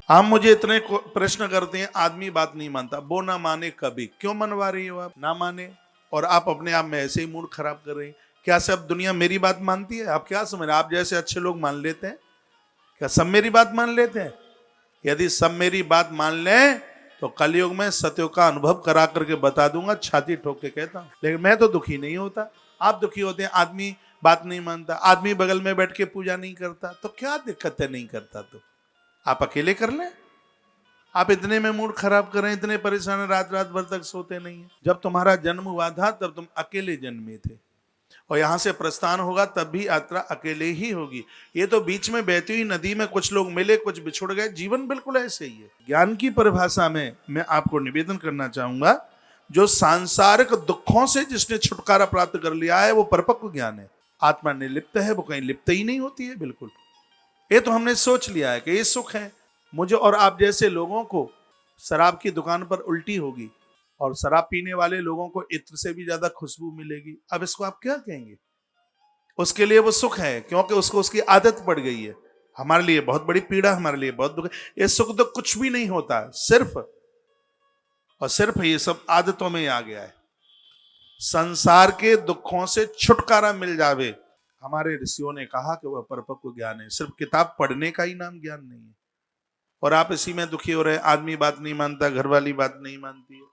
आप मुझे इतने प्रश्न करते हैं, आदमी बात नहीं मानता, वो ना माने कभी, क्यों मनवा रही हो आप? ना माने और आप अपने आप में ऐसे ही मूड खराब कर रहे हैं। क्या सब दुनिया मेरी बात मानती है? आप क्या समझ रहे हैं? आप जैसे अच्छे लोग मान लेते हैं? क्या सब मेरी बात मान लेते हैं? यदि सब मेरी बात मान लें तो कलयुग में सत्य का अनुभव करा करके बता दूंगा, छाती ठोक के कहता हूं। लेकिन मैं तो दुखी नहीं होता, आप दुखी होते हैं। आदमी बात नहीं मानता, आदमी बगल में बैठ के पूजा नहीं करता, तो क्या दिक्कत है नहीं करता? तो आप अकेले कर लें। आप इतने में मूड खराब कर रहे हैं, इतने परेशान, रात रात भर तक सोते नहीं है। जब तुम्हारा जन्म हुआ था तब तुम अकेले जन्मे थे, और यहां से प्रस्थान होगा तब भी यात्रा अकेले ही होगी। ये तो बीच में बहती हुई नदी में कुछ लोग मिले, कुछ बिछुड़ गए। जीवन बिल्कुल ऐसे ही है। ज्ञान की परिभाषा में मैं आपको निवेदन करना चाहूंगा, जो सांसारिक दुखों से जिसने छुटकारा प्राप्त कर लिया है वो परिपक्व ज्ञान है। आत्मा निर्लिप्त है, वो कहीं लिप्त ही नहीं होती है बिल्कुल। ये तो हमने सोच लिया है कि ये सुख है। मुझे और आप जैसे लोगों को शराब की दुकान पर उल्टी होगी और शराब पीने वाले लोगों को इत्र से भी ज्यादा खुशबू मिलेगी। अब इसको आप क्या कहेंगे? उसके लिए वो सुख है क्योंकि उसको उसकी आदत पड़ गई है। हमारे लिए बहुत बड़ी पीड़ा, हमारे लिए बहुत दुख है। ये सुख तो कुछ भी नहीं होता, सिर्फ और सिर्फ ये सब आदतों में आ गया है। संसार के दुखों से छुटकारा मिल जावे, हमारे ऋषियों ने कहा कि वह परिपक्व ज्ञान है। सिर्फ किताब पढ़ने का ही नाम ज्ञान नहीं है। और आप इसी में दुखी हो रहे हैं। आदमी बात नहीं मानता, घरवाली बात नहीं मानती है,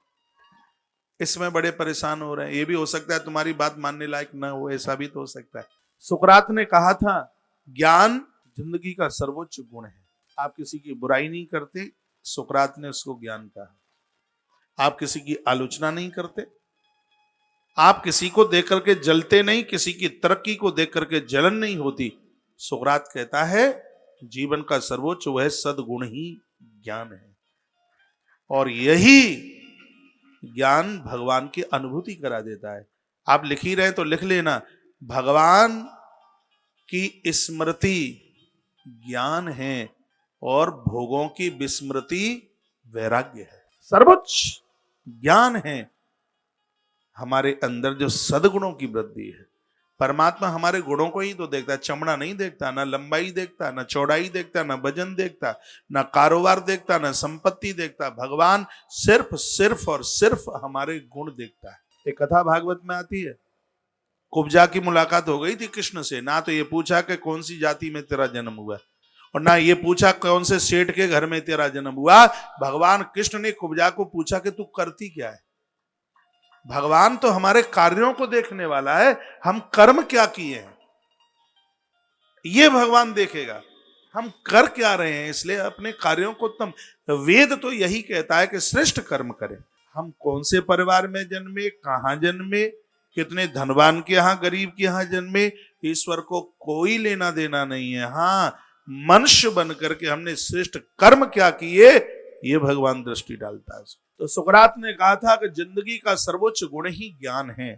इसमें बड़े परेशान हो रहे हैं। ये भी हो सकता है तुम्हारी बात मानने लायक ना हो, ऐसा भी तो हो सकता है। सुकरात ने कहा था ज्ञान जिंदगी का सर्वोच्च गुण है। आप किसी की बुराई नहीं करते, सुकरात ने उसको ज्ञान कहा। आप किसी की आलोचना नहीं करते, आप किसी को देख करके जलते नहीं, किसी की तरक्की को देख करके जलन नहीं होती। सुकरात कहता है जीवन का सर्वोच्च वह सद्गुण ही ज्ञान है, और यही ज्ञान भगवान की अनुभूति करा देता है। आप लिख ही रहे तो लिख लेना, भगवान की स्मृति ज्ञान है और भोगों की विस्मृति वैराग्य है। सर्वोच्च ज्ञान है हमारे अंदर जो सद्गुणों की वृद्धि है। परमात्मा हमारे गुणों को ही तो देखता है, चमड़ा नहीं देखता, ना लंबाई देखता, ना चौड़ाई देखता, ना वजन देखता, ना कारोबार देखता, ना संपत्ति देखता। भगवान सिर्फ और सिर्फ हमारे गुण देखता है। एक कथा भागवत में आती है, कुब्जा की मुलाकात हो गई थी कृष्ण से। ना तो ये पूछा कि कौन सी जाति में तेरा जन्म हुआ, और ना ये पूछा कौन से सेठ के घर में तेरा जन्म हुआ। भगवान कृष्ण ने कुब्जा को पूछा कि तू करती क्या है। भगवान तो हमारे कार्यों को देखने वाला है, हम कर्म क्या किए हैं ये भगवान देखेगा, हम कर क्या रहे हैं। इसलिए अपने कार्यों को तुम, वेद तो यही कहता है कि श्रेष्ठ कर्म करें। हम कौन से परिवार में जन्मे, कहां जन्मे, कितने धनवान के यहां, गरीब के यहां जन्मे, ईश्वर को कोई लेना देना नहीं है। हाँ, मनुष्य बन करके हमने श्रेष्ठ कर्म क्या किए ये भगवान दृष्टि डालता है। तो सुकरात ने कहा था कि जिंदगी का सर्वोच्च गुण ही ज्ञान है।